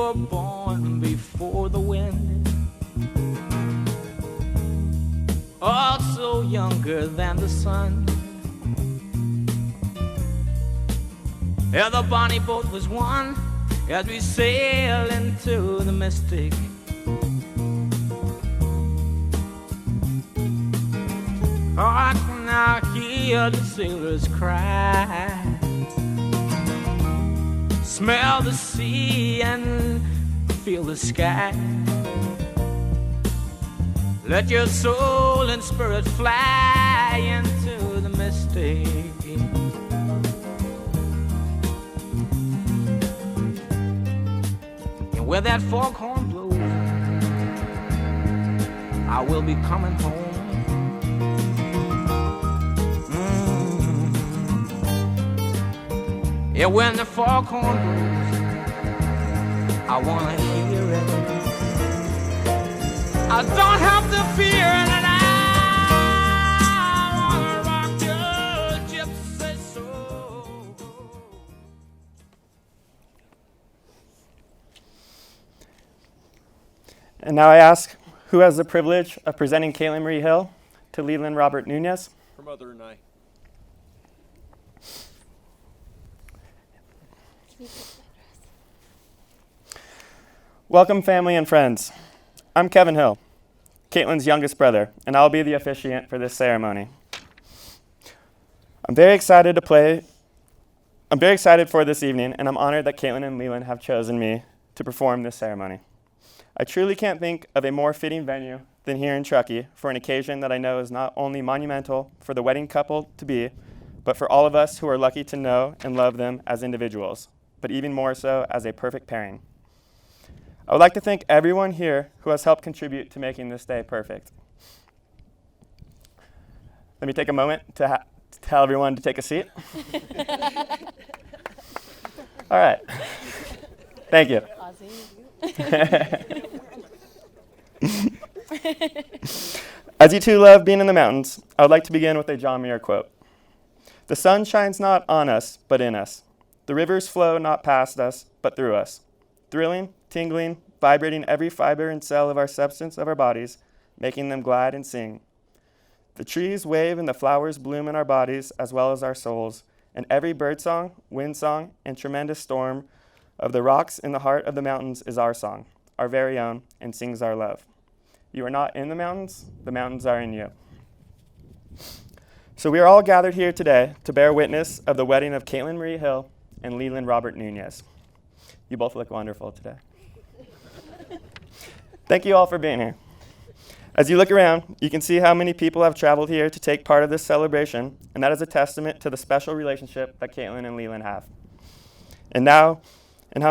were born before the wind, also younger than the sun. Yeah, the bonnie boat was one as we sail into the mystic. Oh, I can now hear the sailors cry, smell the sea and feel the sky. Let your soul and spirit fly into the mystic. And where that foghorn blows, I will be coming home. Yeah, when the foghorn blows, I wanna hear it. I don't have to fear it, and I wanna rock your gypsy soul. And now I ask, who has the privilege of presenting Katelyn Marie Hill to Leland Robert Nunez? Her mother and I. Welcome, family and friends. I'm Kevin Hill, Katelyn's youngest brother, and I'll be the officiant for this ceremony. I'm very excited for this evening, and I'm honored that Katelyn and Leland have chosen me to perform this ceremony. I truly can't think of a more fitting venue than here in Truckee for an occasion that I know is not only monumental for the wedding couple to be, but for all of us who are lucky to know and love them as individuals, but even more so as a perfect pairing. I would like to thank everyone here who has helped contribute to making this day perfect. Let me take a moment to tell everyone to take a seat. All right. Thank you. As you two love being in the mountains, I would like to begin with a John Muir quote. The sun shines not on us, but in us. The rivers flow not past us, but through us. Thrilling, tingling, vibrating every fiber and cell of our substance of our bodies, making them glad and sing. The trees wave and the flowers bloom in our bodies as well as our souls, and every birdsong, wind song, and tremendous storm of the rocks in the heart of the mountains is our song, our very own, and sings our love. You are not in the mountains are in you. So we are all gathered here today to bear witness of the wedding of Katelyn Marie Hill and Leland Robert Nunez. You both look wonderful today. Thank you all for being here. As you look around, you can see how many people have traveled here to take part of this celebration, and that is a testament to the special relationship that Katelyn and Leland have. And how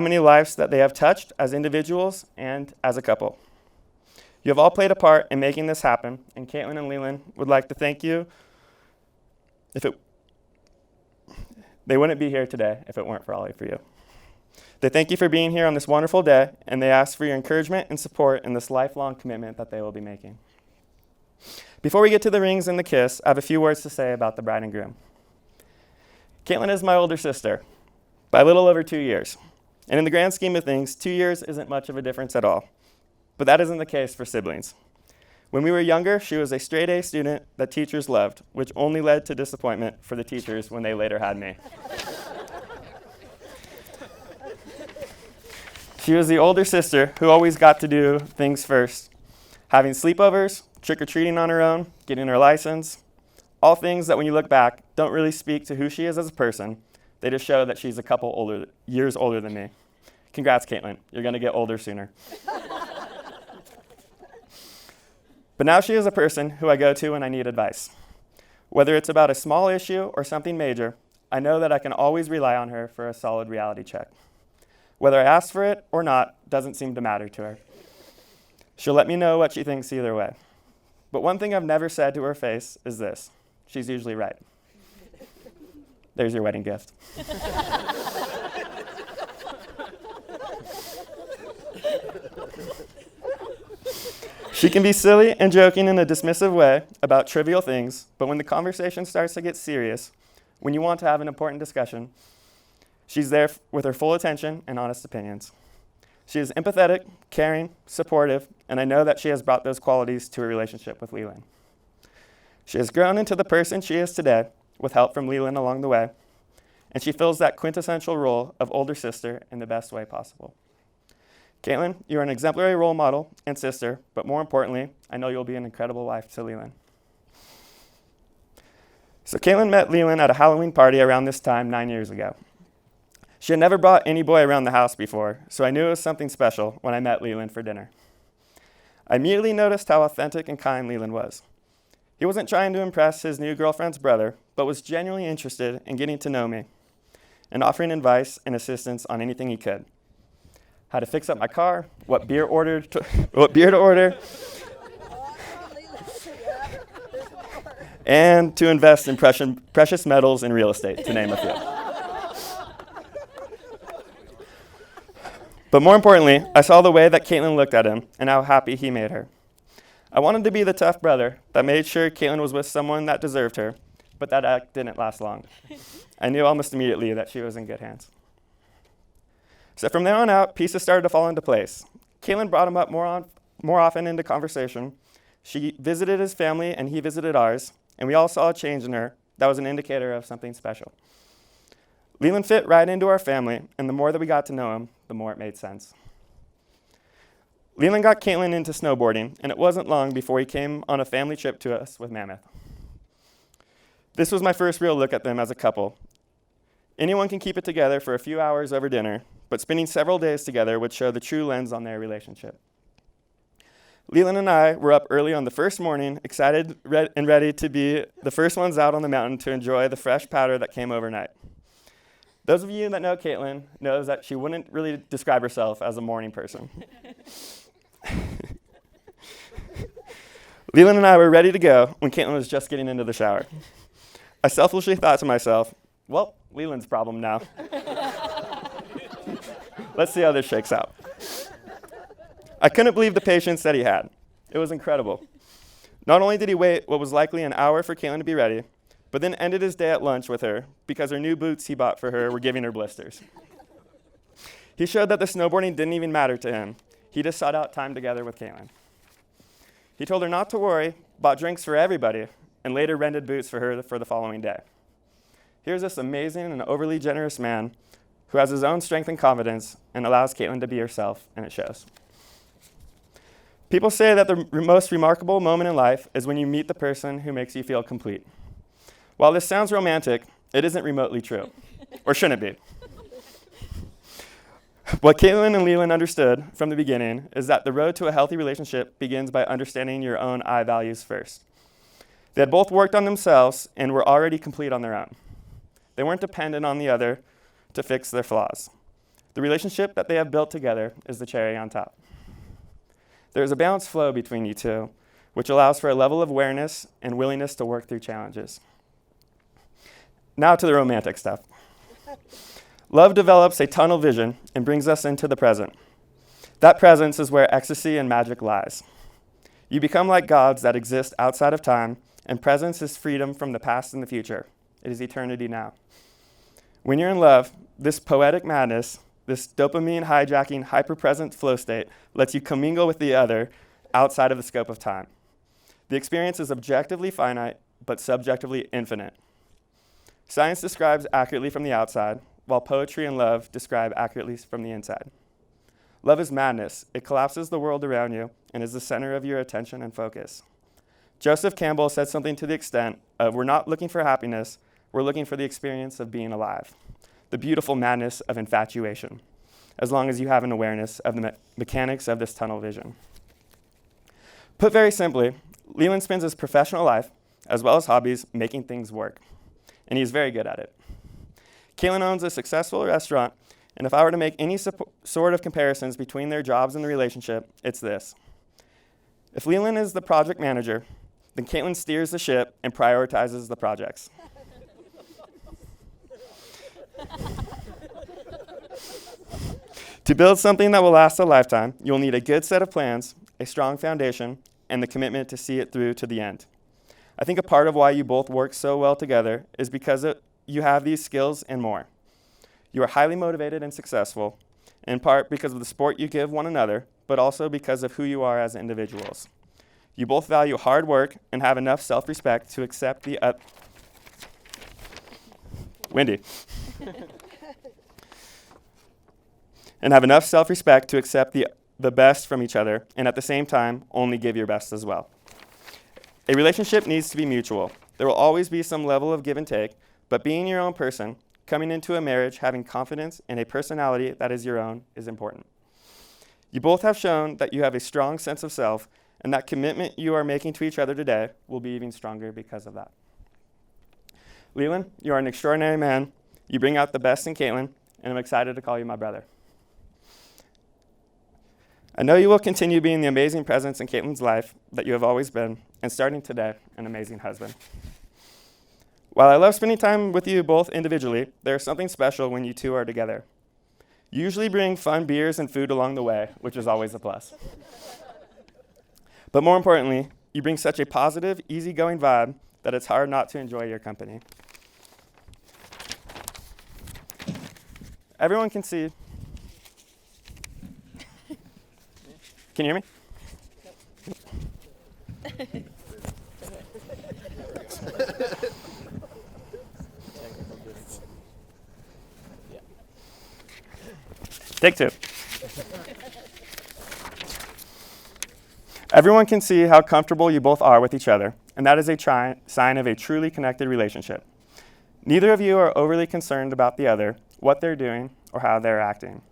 many lives that they have touched as individuals and as a couple. You have all played a part in making this happen, and Katelyn and Leland would like to thank you. They wouldn't be here today if it weren't for all of you. They thank you for being here on this wonderful day, and they ask for your encouragement and support in this lifelong commitment that they will be making. Before we get to the rings and the kiss, I have a few words to say about the bride and groom. Katelyn is my older sister by a little over 2 years. And in the grand scheme of things, 2 years isn't much of a difference at all. But that isn't the case for siblings. When we were younger, she was a straight-A student that teachers loved, which only led to disappointment for the teachers when they later had me. She was the older sister who always got to do things first, having sleepovers, trick-or-treating on her own, getting her license, all things that when you look back don't really speak to who she is as a person. They just show that she's a couple years older than me. Congrats, Katelyn. You're going to get older sooner. But now she is a person who I go to when I need advice. Whether it's about a small issue or something major, I know that I can always rely on her for a solid reality check. Whether I ask for it or not doesn't seem to matter to her. She'll let me know what she thinks either way. But one thing I've never said to her face is this: she's usually right. There's your wedding gift. She can be silly and joking in a dismissive way about trivial things, but when the conversation starts to get serious, when you want to have an important discussion, she's there with her full attention and honest opinions. She is empathetic, caring, supportive, and I know that she has brought those qualities to her relationship with Leland. She has grown into the person she is today with help from Leland along the way, and she fills that quintessential role of older sister in the best way possible. Katelyn, you're an exemplary role model and sister, but more importantly, I know you'll be an incredible wife to Leland. So Katelyn met Leland at a Halloween party around this time 9 years ago. She had never brought any boy around the house before, so I knew it was something special when I met Leland for dinner. I immediately noticed how authentic and kind Leland was. He wasn't trying to impress his new girlfriend's brother, but was genuinely interested in getting to know me and offering advice and assistance on anything he could. How to fix up my car, what beer to order, and to invest in precious metals and real estate, to name a few. But more importantly, I saw the way that Katelyn looked at him and how happy he made her. I wanted to be the tough brother that made sure Katelyn was with someone that deserved her, but that act didn't last long. I knew almost immediately that she was in good hands. So from there on out, pieces started to fall into place. Katelyn brought him up more often into conversation. She visited his family and he visited ours, and we all saw a change in her that was an indicator of something special. Leland fit right into our family, and the more that we got to know him, the more it made sense. Leland got Katelyn into snowboarding, and it wasn't long before he came on a family trip to us with Mammoth. This was my first real look at them as a couple. Anyone can keep it together for a few hours over dinner, but spending several days together would show the true lens on their relationship. Leland and I were up early on the first morning, excited and ready to be the first ones out on the mountain to enjoy the fresh powder that came overnight. Those of you that know Katelyn knows that she wouldn't really describe herself as a morning person. Leland and I were ready to go when Katelyn was just getting into the shower. I selfishly thought to myself, well, Leland's problem now. Let's see how this shakes out. I couldn't believe the patience that he had. It was incredible. Not only did he wait what was likely an hour for Katelyn to be ready, but then ended his day at lunch with her because her new boots he bought for her were giving her blisters. He showed that the snowboarding didn't even matter to him. He just sought out time together with Katelyn. He told her not to worry, bought drinks for everybody, and later rented boots for her for the following day. Here's this amazing and overly generous man who has his own strength and confidence and allows Katelyn to be herself, and it shows. People say that the most remarkable moment in life is when you meet the person who makes you feel complete. While this sounds romantic, it isn't remotely true, or shouldn't be. What Katelyn and Leland understood from the beginning is that the road to a healthy relationship begins by understanding your own I values first. They had both worked on themselves and were already complete on their own. They weren't dependent on the other to fix their flaws. The relationship that they have built together is the cherry on top. There is a balanced flow between you two, which allows for a level of awareness and willingness to work through challenges. Now to the romantic stuff. Love develops a tunnel vision and brings us into the present. That presence is where ecstasy and magic lies. You become like gods that exist outside of time, and presence is freedom from the past and the future. It is eternity now. When you're in love, this poetic madness, this dopamine hijacking hyper-present flow state lets you commingle with the other outside of the scope of time. The experience is objectively finite, but subjectively infinite. Science describes accurately from the outside, while poetry and love describe accurately from the inside. Love is madness. It collapses the world around you and is the center of your attention and focus. Joseph Campbell said something to the extent of, we're not looking for happiness, we're looking for the experience of being alive, the beautiful madness of infatuation, as long as you have an awareness of the mechanics of this tunnel vision. Put very simply, Leland spends his professional life, as well as hobbies, making things work, and he's very good at it. Katelyn owns a successful restaurant, and if I were to make any sort of comparisons between their jobs and the relationship, it's this. If Leland is the project manager, then Katelyn steers the ship and prioritizes the projects. To build something that will last a lifetime, you'll need a good set of plans, a strong foundation, and the commitment to see it through to the end. I think a part of why you both work so well together is because you have these skills and more. You are highly motivated and successful, in part because of the support you give one another, but also because of who you are as individuals. You both value hard work and have enough self-respect to accept the Windy. And have enough self-respect to accept the best from each other, and at the same time, only give your best as well. A relationship needs to be mutual. There will always be some level of give and take, but being your own person, coming into a marriage having confidence in a personality that is your own is important. You both have shown that you have a strong sense of self, and that commitment you are making to each other today will be even stronger because of that. Leland, you are an extraordinary man. You bring out the best in Katelyn, and I'm excited to call you my brother. I know you will continue being the amazing presence in Katelyn's life that you have always been, and starting today, an amazing husband. While I love spending time with you both individually, there is something special when you two are together. You usually bring fun beers and food along the way, which is always a plus. But more importantly, you bring such a positive, easygoing vibe that it's hard not to enjoy your company. Everyone can see. Can you hear me? Take two. Everyone can see how comfortable you both are with each other, and that is a sign of a truly connected relationship. Neither of you are overly concerned about the other, what they're doing, or how they're acting.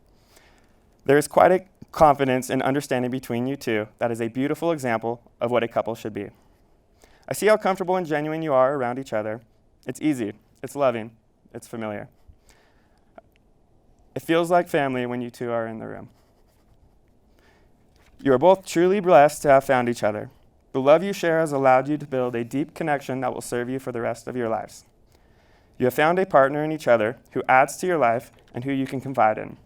There is quite a confidence and understanding between you two that is a beautiful example of what a couple should be. I see how comfortable and genuine you are around each other. It's easy, it's loving, it's familiar. It feels like family when you two are in the room. You are both truly blessed to have found each other. The love you share has allowed you to build a deep connection that will serve you for the rest of your lives. You have found a partner in each other who adds to your life and who you can confide in.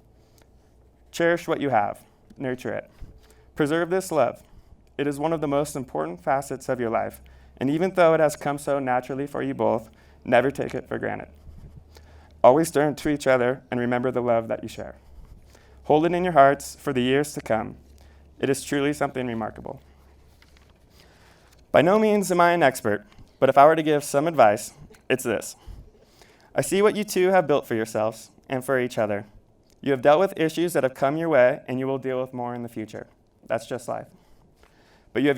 Cherish what you have. Nurture it. Preserve this love. It is one of the most important facets of your life, and even though it has come so naturally for you both, never take it for granted. Always turn to each other and remember the love that you share. Hold it in your hearts for the years to come. It is truly something remarkable. By no means am I an expert, but if I were to give some advice, it's this. I see what you two have built for yourselves and for each other. You have dealt with issues that have come your way, and you will deal with more in the future. That's just life. But you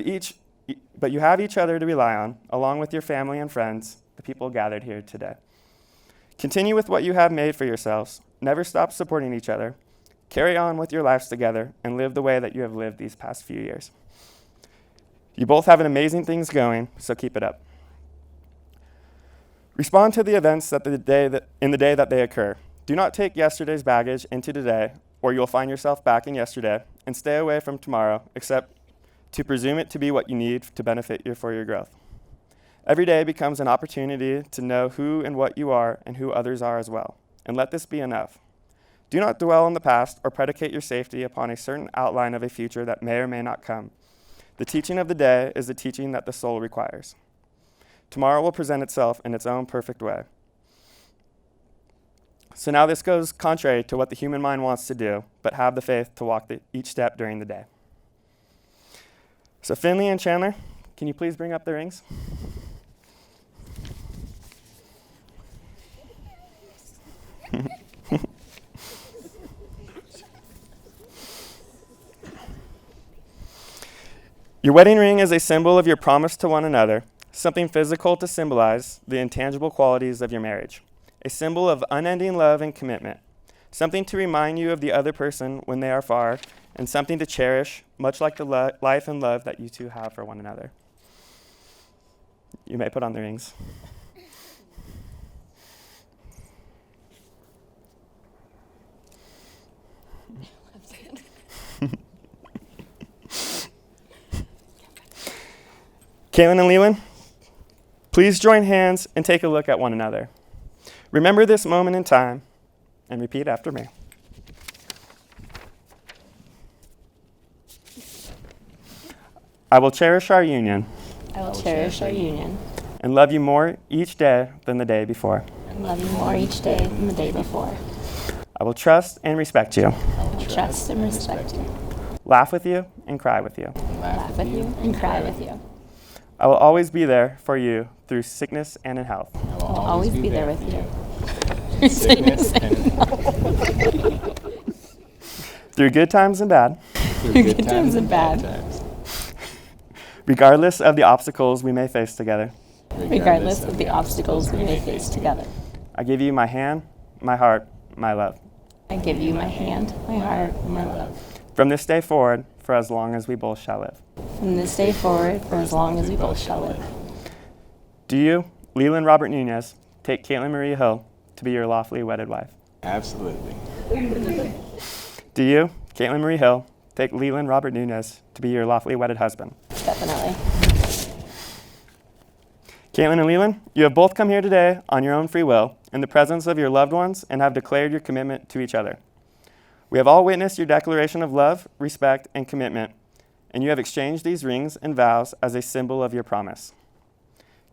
have each other to rely on, along with your family and friends, the people gathered here today. Continue with what you have made for yourselves. Never stop supporting each other. Carry on with your lives together and live the way that you have lived these past few years. You both have amazing things going, so keep it up. Respond to the events in the day that they occur. Do not take yesterday's baggage into today, or you'll find yourself back in yesterday, and stay away from tomorrow, except to presume it to be what you need to benefit you for your growth. Every day becomes an opportunity to know who and what you are and who others are as well, and let this be enough. Do not dwell on the past or predicate your safety upon a certain outline of a future that may or may not come. The teaching of the day is the teaching that the soul requires. Tomorrow will present itself in its own perfect way. So now this goes contrary to what the human mind wants to do, but have the faith to walk each step during the day. So Finley and Chandler, can you please bring up the rings? Your wedding ring is a symbol of your promise to one another, something physical to symbolize the intangible qualities of your marriage, a symbol of unending love and commitment, something to remind you of the other person when they are far, and something to cherish, much like the life and love that you two have for one another. You may put on the rings. Katelyn and Leland, please join hands and take a look at one another. Remember this moment in time and repeat after me. I will cherish our union. I will cherish our union. And love you more each day than the day before. And love you more each day than the day before. I will trust and respect you. I will trust and respect you. laugh with you, and cry with you. Laugh with you and cry with you. I will always be there for you through sickness and in health. I'll always be there with you. Sickness and Through good times and bad, through good times and bad. times. regardless of the obstacles we may face together. Regardless of the obstacles we may face together. I give you my hand, my heart, my love. I give you my hand, my heart, and my love. From this day forward, for as long as we both shall live. From this day forward, for as long as we both shall live. Do you, Leland Robert Nunez, take Katelyn Marie Hill to be your lawfully wedded wife? Absolutely. Do you, Katelyn Marie Hill, take Leland Robert Nunez to be your lawfully wedded husband? Definitely. Katelyn and Leland, you have both come here today on your own free will, in the presence of your loved ones, and have declared your commitment to each other. We have all witnessed your declaration of love, respect, and commitment, and you have exchanged these rings and vows as a symbol of your promise.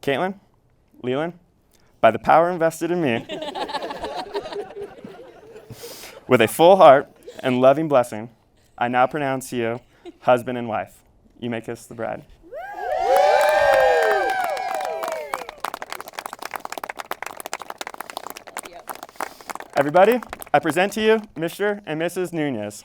Katelyn, Leland, by the power invested in me, with a full heart and loving blessing, I now pronounce you husband and wife. You may kiss the bride. Everybody, I present to you Mr. and Mrs. Nunez.